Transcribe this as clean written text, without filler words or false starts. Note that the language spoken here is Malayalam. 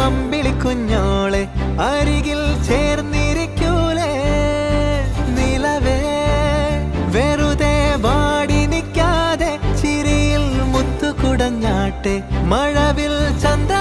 അമ്പിളി കുഞ്ഞോളെ അരികിൽ ചേർന്നിരിക്കൂലേ നിലവേ വെറുതെ വാടി നിൽക്കാതെ ചിരിയിൽ മുത്തുകുടഞ്ഞാട്ടെ മഴവിൽ ചന്ദ